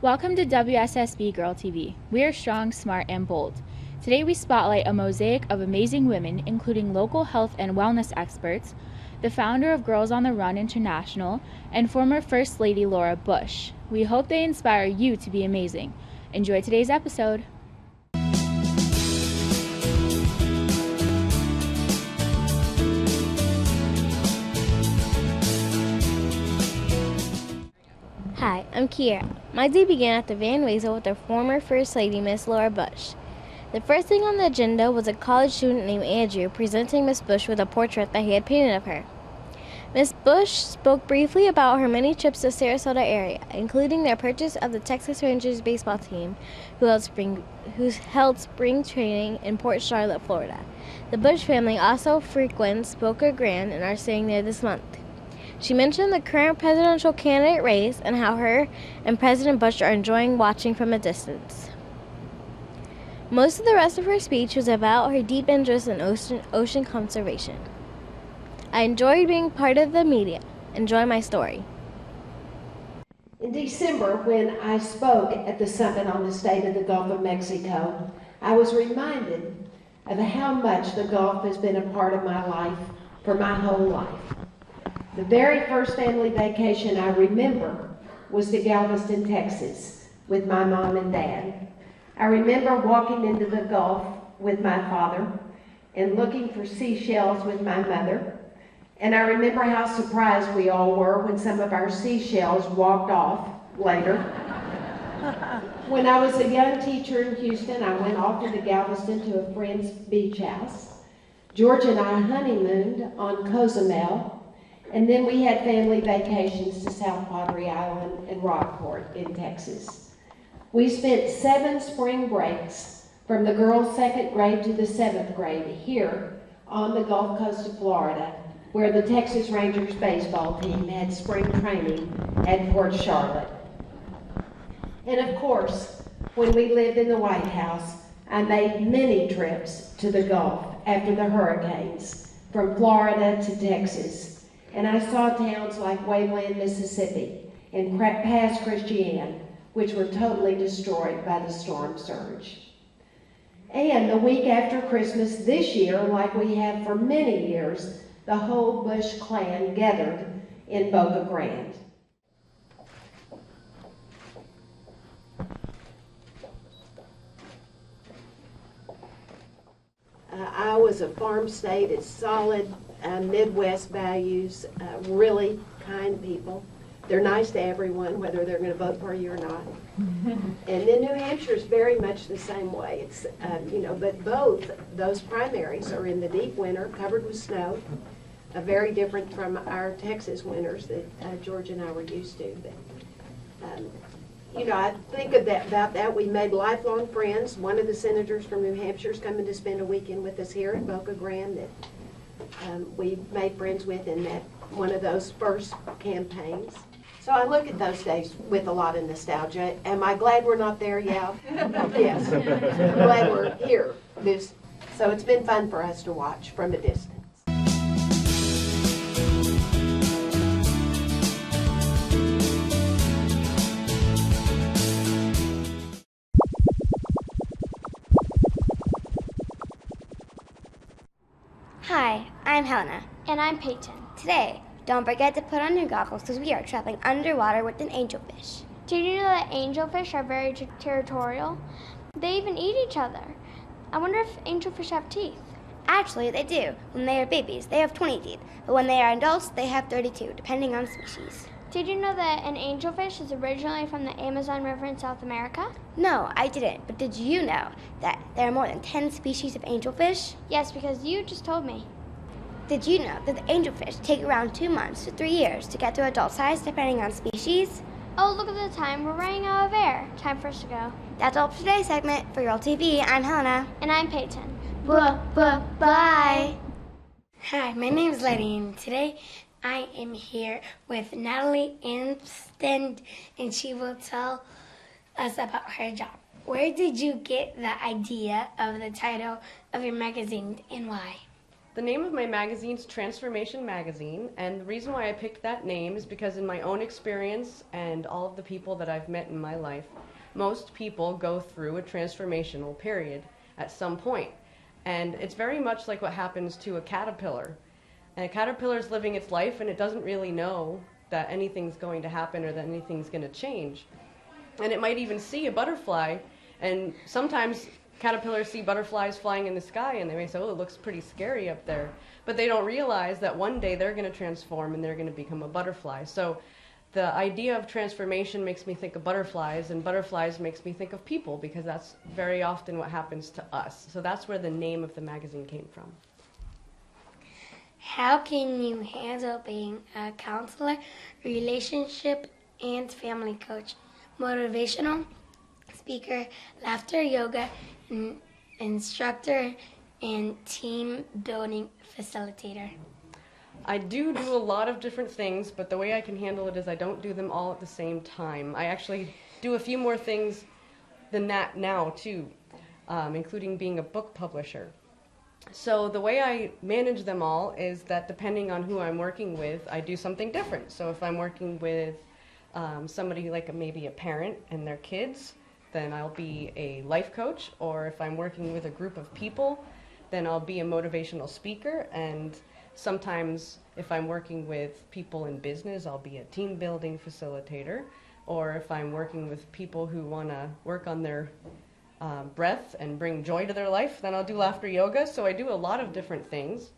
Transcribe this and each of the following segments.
Welcome to WSSB Girl TV. We are strong, smart, and bold. Today we spotlight a mosaic of amazing women, including local health and wellness experts, the founder of Girls on the Run International, and former First Lady Laura Bush. We hope they inspire you to be amazing. Enjoy today's episode. Hi, I'm Kiera. My day began at the Van Wezel with our former First Lady, Miss Laura Bush. The first thing on the agenda was a college student named Andrew presenting Miss Bush with a portrait that he had painted of her. Miss Bush spoke briefly about her many trips to the Sarasota area, including their purchase of the Texas Rangers baseball team, who held spring training in Port Charlotte, Florida. The Bush family also frequents Boca Grande and are staying there this month. She mentioned the current presidential candidate race and how her and President Bush are enjoying watching from a distance. Most of the rest of her speech was about her deep interest in ocean conservation. I enjoyed being part of the media. Enjoy my story. In December, when I spoke at the summit on the state of the Gulf of Mexico, I was reminded of how much the Gulf has been a part of my life for my whole life. The very first family vacation I remember was to Galveston, Texas, with my mom and dad. I remember walking into the Gulf with my father and looking for seashells with my mother. And I remember how surprised we all were when some of our seashells walked off later. When I was a young teacher in Houston, I went off to Galveston to a friend's beach house. George and I honeymooned on Cozumel. And then we had family vacations to South Padre Island and Rockport in Texas. We spent 7 spring breaks from the girls' 2nd grade to the 7th grade here on the Gulf Coast of Florida, where the Texas Rangers baseball team had spring training at Port Charlotte. And of course, when we lived in the White House, I made many trips to the Gulf after the hurricanes, from Florida to Texas. And I saw towns like Waveland, Mississippi, and Pass Christian, which were totally destroyed by the storm surge. And the week after Christmas this year, like we have for many years, the whole Bush clan gathered in Boca Grande. Iowa's a farm state. It's solid Midwest values, really kind people. They're nice to everyone, whether they're going to vote for you or not. And then New Hampshire is very much the same way. It's, but both those primaries are in the deep winter, covered with snow, very different from our Texas winters that George and I were used to. But, I think about that. We made lifelong friends. One of the senators from New Hampshire is coming to spend a weekend with us here at Boca Grande that we made friends with in that one of those first campaigns. So I look at those days with a lot of nostalgia. Am I glad we're not there? Yeah. Yes. I'm glad we're here. So it's been fun for us to watch from a distance. Hi, I'm Helena. And I'm Peyton. Today, don't forget to put on your goggles because we are traveling underwater with an angelfish. Did you know that angelfish are very territorial? They even eat each other. I wonder if angelfish have teeth. Actually, they do. When they are babies, they have 20 teeth, but when they are adults, they have 32, depending on species. Did you know that an angelfish is originally from the Amazon River in South America? No, I didn't, but did you know that there are more than 10 species of angelfish? Yes, because you just told me. Did you know that the angelfish take around 2 months to 3 years to get to adult size, depending on species? Oh, look at the time. We're running out of air. Time for us to go. That's all for today's segment. For Girl TV, I'm Helena. And I'm Peyton. Bye. Hi, my name is Letty, and today I am here with Natalie Ansted, and she will tell us about her job. Where did you get the idea of the title of your magazine and why? The name of my magazine is Transformation Magazine, and the reason why I picked that name is because in my own experience and all of the people that I've met in my life, most people go through a transformational period at some point. And it's very much like what happens to a caterpillar. And a caterpillar is living its life and it doesn't really know that anything's going to happen or that anything's going to change. And it might even see a butterfly, and sometimes caterpillars see butterflies flying in the sky and they may say, oh, it looks pretty scary up there. But they don't realize that one day they're going to transform and they're going to become a butterfly. So the idea of transformation makes me think of butterflies, and butterflies makes me think of people, because that's very often what happens to us. So that's where the name of the magazine came from. How can you handle being a counselor, relationship and family coach, motivational speaker, laughter yoga instructor, and team building facilitator? I do a lot of different things, but the way I can handle it is I don't do them all at the same time. I actually do a few more things than that now, too, including being a book publisher. So the way I manage them all is that depending on who I'm working with, I do something different. So if I'm working with somebody like maybe a parent and their kids, then I'll be a life coach. Or if I'm working with a group of people, then I'll be a motivational speaker. And sometimes if I'm working with people in business, I'll be a team building facilitator. Or if I'm working with people who want to work on their breath and bring joy to their life, then I'll do laughter yoga. So I do a lot of different things.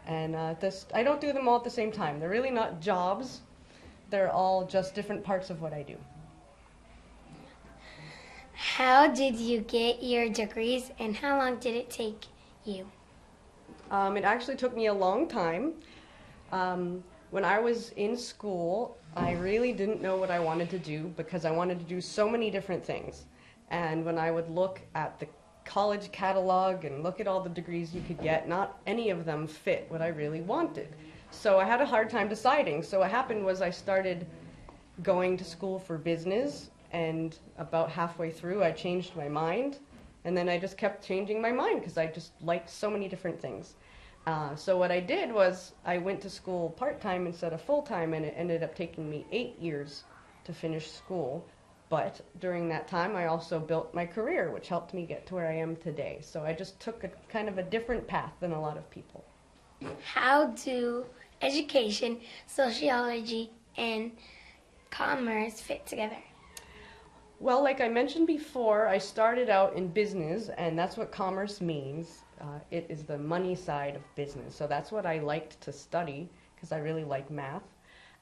And I don't do them all at the same time. They're really not jobs. They're all just different parts of what I do. How did you get your degrees and how long did it take you? It actually took me a long time. When I was in school, I really didn't know what I wanted to do because I wanted to do so many different things. And when I would look at the college catalog and look at all the degrees you could get, not any of them fit what I really wanted. So I had a hard time deciding. So what happened was I started going to school for business, and about halfway through I changed my mind, and then I just kept changing my mind because I just liked so many different things. So what I did was I went to school part-time instead of full-time, and it ended up taking me 8 years to finish school. But during that time I also built my career, which helped me get to where I am today. So I just took a kind of a different path than a lot of people. How do education, sociology, and commerce fit together? Well, like I mentioned before, I started out in business, and that's what commerce means. It is the money side of business. So that's what I liked to study because I really like math.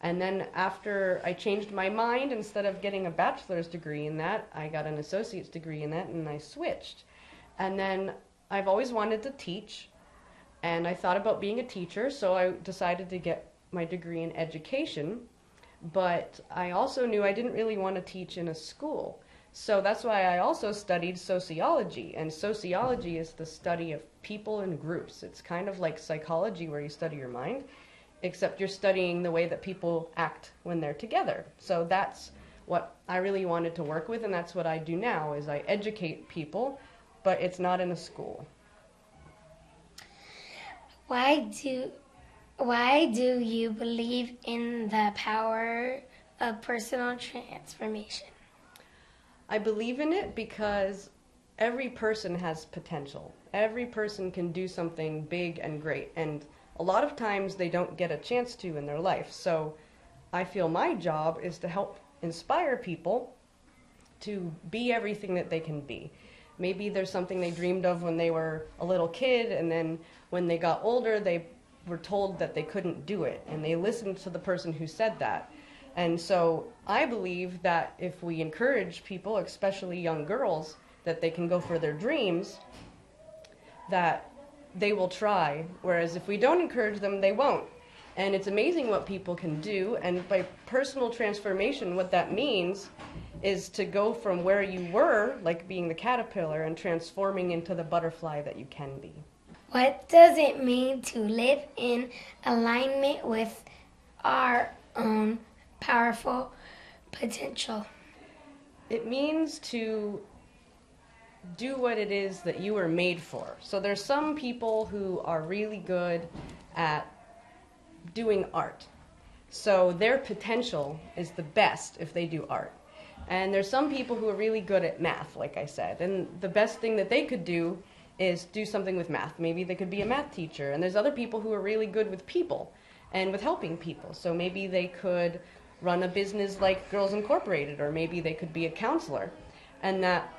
And then after I changed my mind, instead of getting a bachelor's degree in that, I got an associate's degree in that, and I switched. And then I've always wanted to teach, and I thought about being a teacher, so I decided to get my degree in education. But I also knew I didn't really want to teach in a school. So that's why I also studied sociology, and sociology is the study of people and groups. It's kind of like psychology where you study your mind, except you're studying the way that people act when they're together. So that's what I really wanted to work with, and that's what I do now, is I educate people, but it's not in a school. Why do you believe in the power of personal transformation? I believe in it because every person has potential. Every person can do something big and great, and a lot of times they don't get a chance to in their life. So I feel my job is to help inspire people to be everything that they can be. Maybe there's something they dreamed of when they were a little kid, and then when they got older they were told that they couldn't do it, and they listened to the person who said that. And so I believe that if we encourage people, especially young girls, that they can go for their dreams, that they will try, whereas if we don't encourage them, they won't. And it's amazing what people can do, and by personal transformation, what that means is to go from where you were, like being the caterpillar, and transforming into the butterfly that you can be. What does it mean to live in alignment with our own powerful potential? It means to do what it is that you were made for. So there's some people who are really good at doing art. So their potential is the best if they do art. And there's some people who are really good at math, like I said, and the best thing that they could do is do something with math. Maybe they could be a math teacher. And there's other people who are really good with people and with helping people. So maybe they could run a business like Girls Incorporated, or maybe they could be a counselor. And that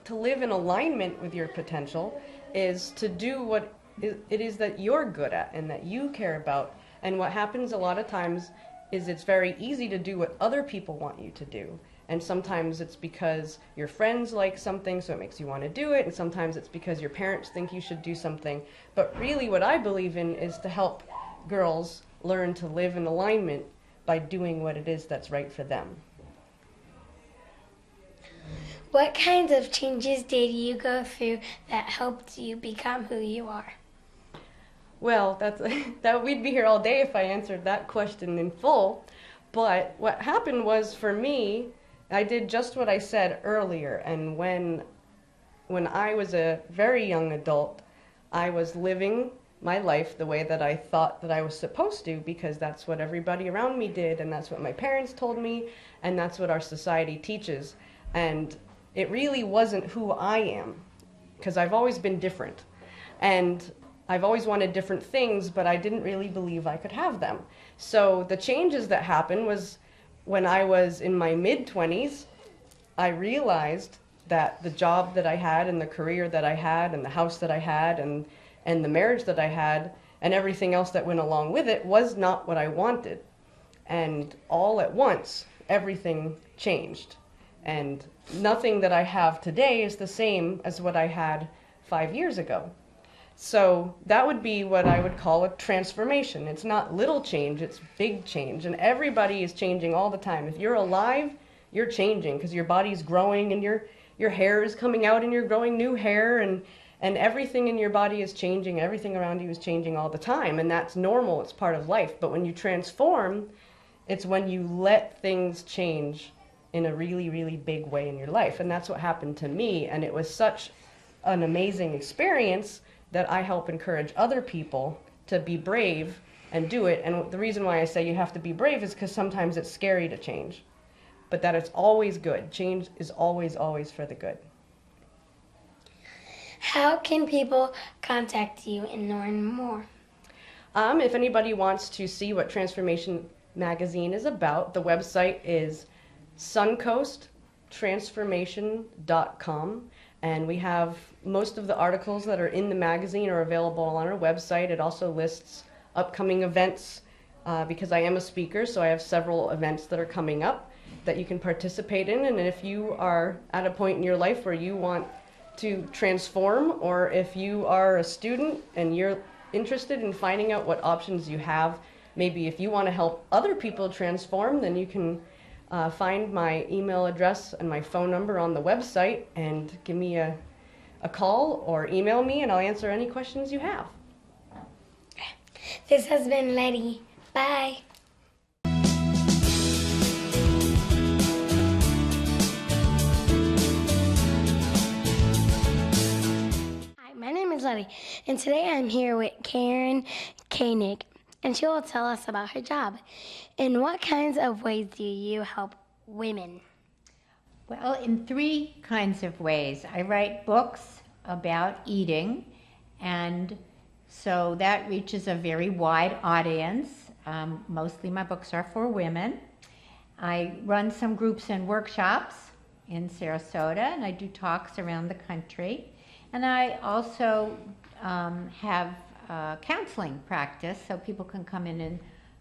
to live in alignment with your potential is to do what it is that you're good at and that you care about. And what happens a lot of times is it's very easy to do what other people want you to do. And sometimes it's because your friends like something, so it makes you want to do it. And sometimes it's because your parents think you should do something. But really what I believe in is to help girls learn to live in alignment by doing what it is that's right for them. What kinds of changes did you go through that helped you become who you are? Well, that we'd be here all day if I answered that question in full. But what happened was, for me, I did just what I said earlier. And when I was a very young adult, I was living my life the way that I thought that I was supposed to, because that's what everybody around me did, and that's what my parents told me, and that's what our society teaches. And it really wasn't who I am, because I've always been different. And I've always wanted different things, but I didn't really believe I could have them. So the changes that happened was when I was in my mid-20s, I realized that the job that I had and the career that I had and the house that I had and the marriage that I had and everything else that went along with it was not what I wanted. And all at once, everything changed. And nothing that I have today is the same as what I had 5 years ago. So that would be what I would call a transformation. It's not little change, it's big change. And everybody is changing all the time. If you're alive, you're changing because your body's growing and your hair is coming out and you're growing new hair, and everything in your body is changing. Everything around you is changing all the time. And that's normal, it's part of life. But when you transform, it's when you let things change in a really, really big way in your life. And that's what happened to me. And it was such an amazing experience that I help encourage other people to be brave and do it. And the reason why I say you have to be brave is because sometimes it's scary to change, but that it's always good. Change is always, always for the good. How can people contact you and learn more? If anybody wants to see what Transformation Magazine is about, the website is suncoasttransformation.com. And we have most of the articles that are in the magazine are available on our website. It also lists upcoming events because I am a speaker, so I have several events that are coming up that you can participate in. And if you are at a point in your life where you want to transform, or if you are a student and you're interested in finding out what options you have, maybe if you want to help other people transform, then you can find my email address and my phone number on the website and give me a call or email me, and I'll answer any questions you have. This has been Letty. Bye. Hi, my name is Letty, and today I'm here with Karen Koenig, and she will tell us about her job. In what kinds of ways do you help women? Well, in 3 kinds of ways. I write books about eating, and so that reaches a very wide audience. Mostly my books are for women. I run some groups and workshops in Sarasota, and I do talks around the country. And I also have counseling practice, so people can come in and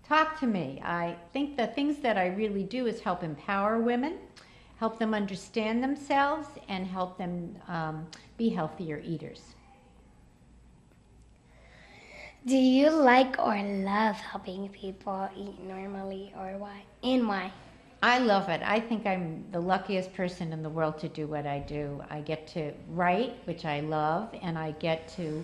talk to me. I think the things that I really do is help empower women, help them understand themselves, and help them be healthier eaters. Do you like or love helping people eat normally, or why? And why? I love it. I think I'm the luckiest person in the world to do what I do. I get to write, which I love, and I get to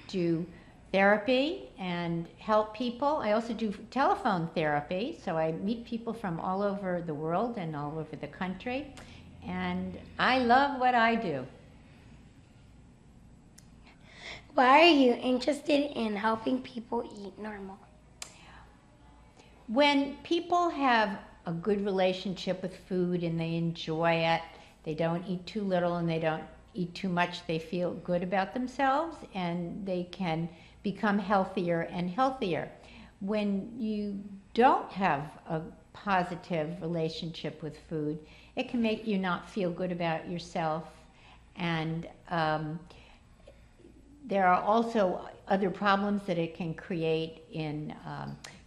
do therapy and help people. I also do telephone therapy, so I meet people from all over the world and all over the country, and I love what I do. Why are you interested in helping people eat normal? When people have a good relationship with food and they enjoy it, they don't eat too little and they don't eat too much, they feel good about themselves and they can become healthier and healthier. When you don't have a positive relationship with food, it can make you not feel good about yourself, and there are also other problems that it can create in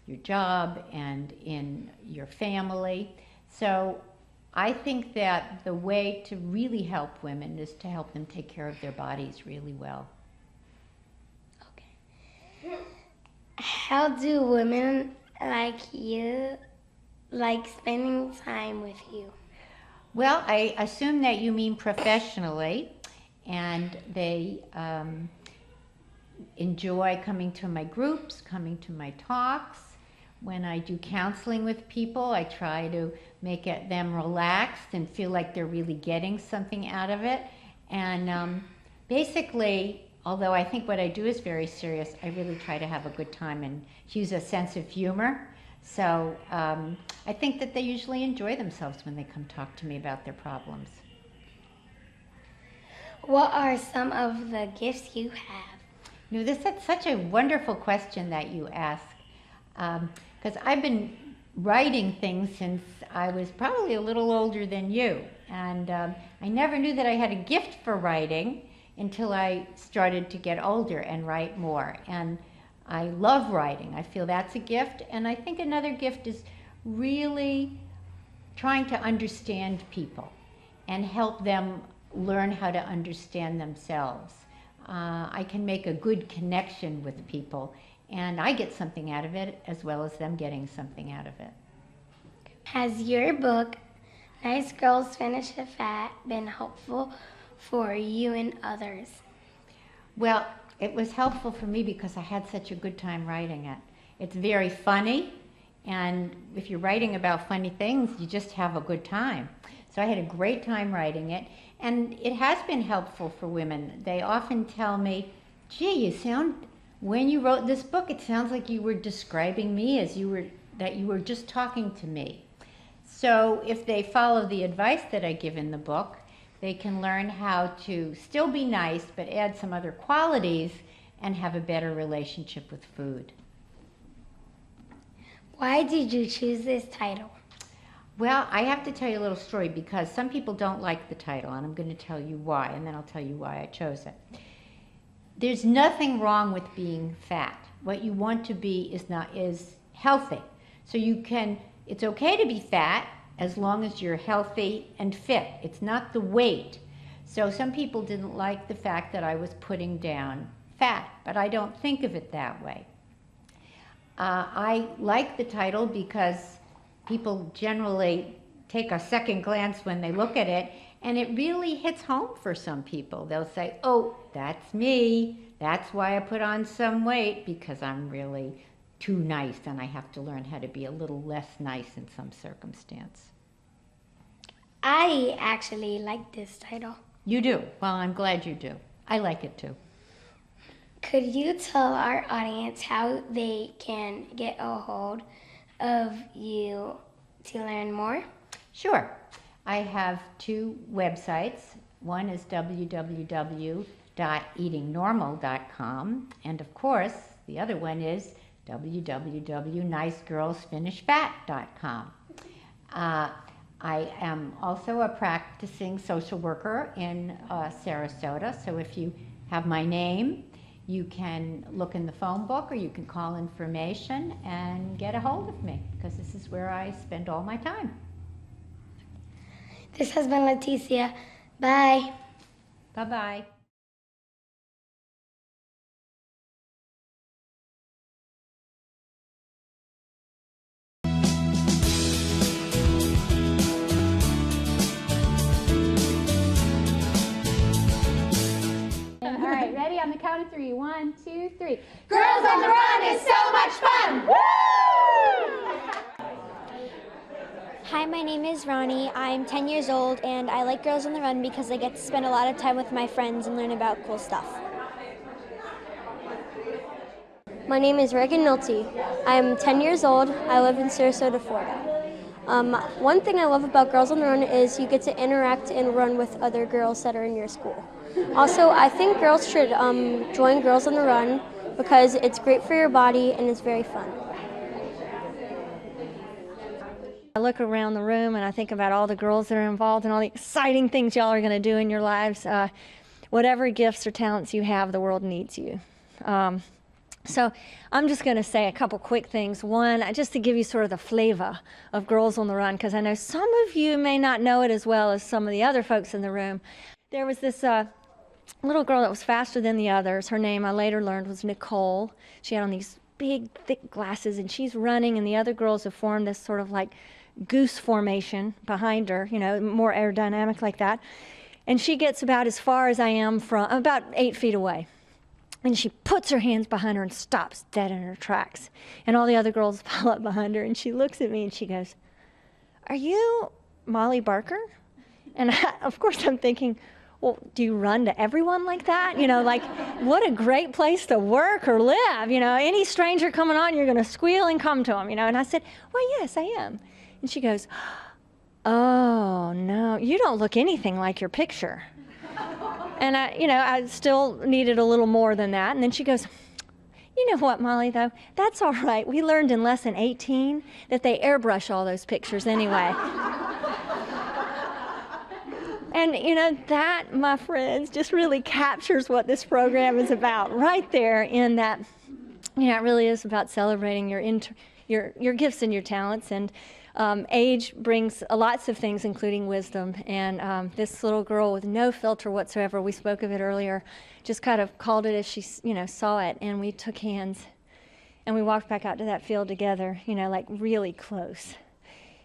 your job and in your family. So I think that the way to really help women is to help them take care of their bodies really well. Okay. How do women like you like spending time with you? Well, I assume that you mean professionally, and they enjoy coming to my groups, coming to my talks. When I do counseling with people, I try to make them relaxed and feel like they're really getting something out of it. And basically, although I think what I do is very serious, I really try to have a good time and use a sense of humor. So I think that they usually enjoy themselves when they come talk to me about their problems. What are some of the gifts you have? You know, that's such a wonderful question that you ask, because I've been writing things since I was probably a little older than you, and I never knew that I had a gift for writing until I started to get older and write more. And I love writing. I feel that's a gift, and I think another gift is really trying to understand people and help them learn how to understand themselves. I can make a good connection with people, and I get something out of it as well as them getting something out of it. Has your book, Nice Girls Finish It Fat, been helpful for you and others? Well, it was helpful for me because I had such a good time writing it. It's very funny, and if you're writing about funny things, you just have a good time. So I had a great time writing it, and it has been helpful for women. They often tell me, gee, when you wrote this book, it sounds like you were describing me that you were just talking to me. So if they follow the advice that I give in the book, they can learn how to still be nice, but add some other qualities and have a better relationship with food. Why did you choose this title? Well, I have to tell you a little story because some people don't like the title, and I'm going to tell you why, and then I'll tell you why I chose it. There's nothing wrong with being fat. What you want to be is healthy. So it's okay to be fat as long as you're healthy and fit. It's not the weight. So some people didn't like the fact that I was putting down fat, but I don't think of it that way. I like the title because people generally take a second glance when they look at it, and it really hits home for some people. They'll say, oh, that's me. That's why I put on some weight, because I'm really too nice and I have to learn how to be a little less nice in some circumstance. I actually like this title. You do? Well, I'm glad you do. I like it too. Could you tell our audience how they can get a hold of you to learn more? Sure. I have two websites. One is www.eatingnormal.com, and of course, the other one is www.nicegirlsfinishfat.com. I am also a practicing social worker in Sarasota, so if you have my name, you can look in the phone book or you can call information and get a hold of me, because this is where I spend all my time. This has been Leticia. Bye. Bye-bye. All right, ready? On the count of three. 1, 2, 3. Girls on the Run is so much fun! Woo! Hi, my name is Ronnie. I'm 10 years old, and I like Girls on the Run because I get to spend a lot of time with my friends and learn about cool stuff. My name is Reagan Milty. I am 10 years old. I live in Sarasota, Florida. One thing I love about Girls on the Run is you get to interact and run with other girls that are in your school. Also, I think girls should join Girls on the Run because it's great for your body and it's very fun. I look around the room and I think about all the girls that are involved and all the exciting things y'all are going to do in your lives. Whatever gifts or talents you have, the world needs you. So I'm just going to say a couple quick things. One, just to give you sort of the flavor of Girls on the Run, because I know some of you may not know it as well as some of the other folks in the room. There was this little girl that was faster than the others. Her name I later learned was Nicole. She had on these big, thick glasses, and she's running, and the other girls have formed this sort of like goose formation behind her, you know, more aerodynamic like that. And she gets about as far as I am from, about 8 feet away. And she puts her hands behind her and stops dead in her tracks. And all the other girls pile up behind her, and she looks at me and she goes, "Are you Molly Barker?" And of course I'm thinking, well, do you run to everyone like that? You know, like, what a great place to work or live. You know, any stranger coming on, you're going to squeal and come to them, you know. And I said, well, yes, I am. And she goes, "Oh, no, you don't look anything like your picture." And I still needed a little more than that. And then she goes, "You know what, Molly, though? That's all right. We learned in lesson 18 that they airbrush all those pictures anyway." And, you know, that, my friends, just really captures what this program is about right there, in that, you know, it really is about celebrating your gifts and your talents. And age brings lots of things, including wisdom. And this little girl with no filter whatsoever, we spoke of it earlier, just kind of called it as she, you know, saw it. And we took hands and we walked back out to that field together, you know, like really close.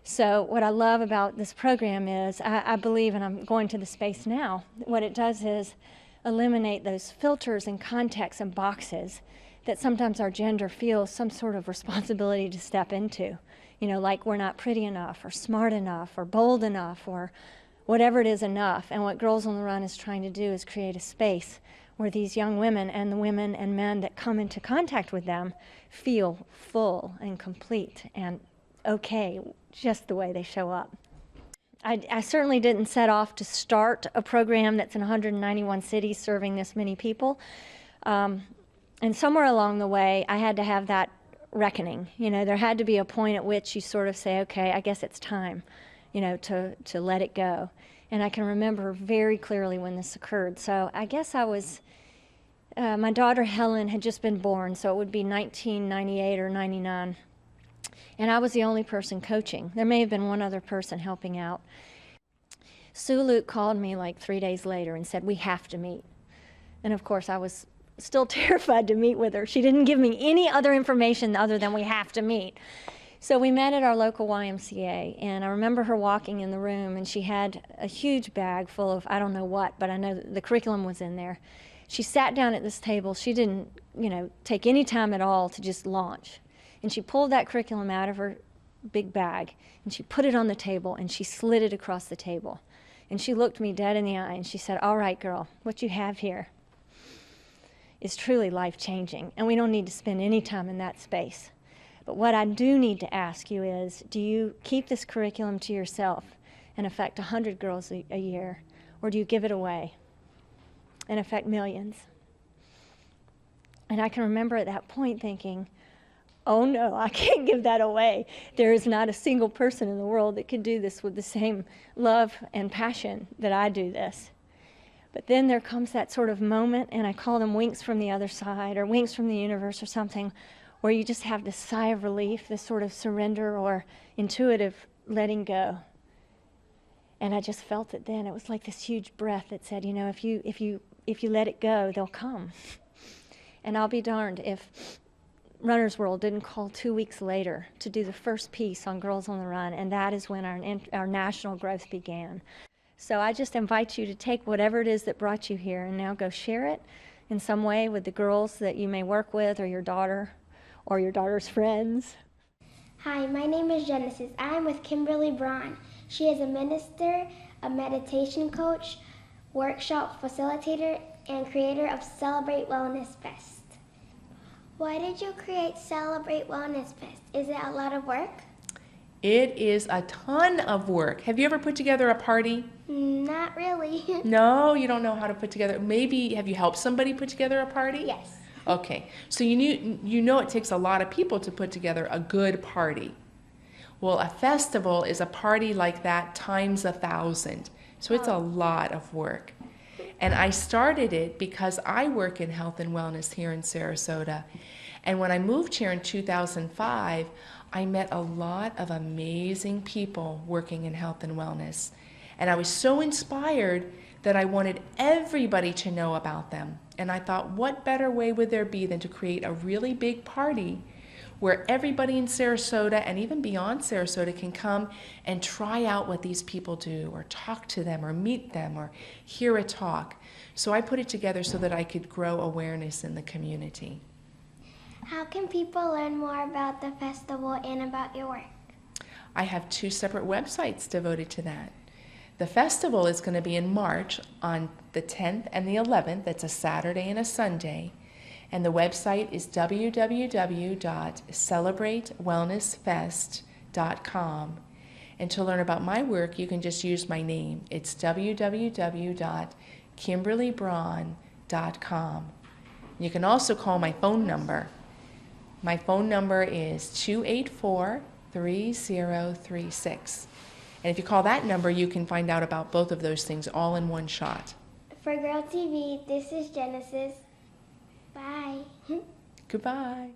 So what I love about this program is, I believe, and I'm going to the space now, what it does is eliminate those filters and contexts and boxes that sometimes our gender feels some sort of responsibility to step into. You know, like we're not pretty enough or smart enough or bold enough or whatever it is enough. And what Girls on the Run is trying to do is create a space where these young women and the women and men that come into contact with them feel full and complete and okay, just the way they show up. I certainly didn't set off to start a program that's in 191 cities serving this many people. And somewhere along the way, I had to have that reckoning. You know, there had to be a point at which you sort of say, okay, I guess it's time, you know, to let it go. And I can remember very clearly when this occurred. So I guess I was, my daughter Helen had just been born, so it would be 1998 or 99. And I was the only person coaching. There may have been one other person helping out. Sue Luke called me like 3 days later and said, "We have to meet." And of course, I was still terrified to meet with her. She didn't give me any other information other than "we have to meet." So we met at our local YMCA, and I remember her walking in the room, and she had a huge bag full of I don't know what, but I know the curriculum was in there. She sat down at this table. She didn't, you know, take any time at all to just launch. And she pulled that curriculum out of her big bag, and she put it on the table, and she slid it across the table. And she looked me dead in the eye, and she said, "All right, girl, what you have here is truly life-changing, and we don't need to spend any time in that space. But what I do need to ask you is, do you keep this curriculum to yourself and affect 100 girls a year, or do you give it away and affect millions?" And I can remember at that point thinking, oh no, I can't give that away. There is not a single person in the world that can do this with the same love and passion that I do this. But then there comes that sort of moment, and I call them winks from the other side or winks from the universe or something, where you just have this sigh of relief, this sort of surrender or intuitive letting go. And I just felt it then. It was like this huge breath that said, you know, if you let it go, they'll come. And I'll be darned if Runner's World didn't call 2 weeks later to do the first piece on Girls on the Run, and that is when our national growth began. So I just invite you to take whatever it is that brought you here and now go share it in some way with the girls that you may work with, or your daughter, or your daughter's friends. Hi, my name is Genesis. I am with Kimberly Braun. She is a minister, a meditation coach, workshop facilitator, and creator of Celebrate Wellness Fest. Why did you create Celebrate Wellness Fest? Is it a lot of work? It is a ton of work. Have you ever put together a party? Not really. No, you don't know how to put together. Maybe have you helped somebody put together a party? Yes. Okay, so you know it takes a lot of people to put together a good party. Well, a festival is a party like that times 1,000. So it's a lot of work. And I started it because I work in health and wellness here in Sarasota. And when I moved here in 2005, I met a lot of amazing people working in health and wellness. And I was so inspired that I wanted everybody to know about them. And I thought, what better way would there be than to create a really big party where everybody in Sarasota and even beyond Sarasota can come and try out what these people do, or talk to them, or meet them, or hear a talk. So I put it together so that I could grow awareness in the community. How can people learn more about the festival and about your work? I have 2 separate websites devoted to that. The festival is going to be in March on the 10th and the 11th. That's a Saturday and a Sunday. And the website is www.celebratewellnessfest.com. And to learn about my work, you can just use my name. It's www.kimberlybraun.com. You can also call my phone number. My phone number is 284-3036. And if you call that number, you can find out about both of those things all in one shot. For Girl TV, this is Genesis. Bye. Goodbye.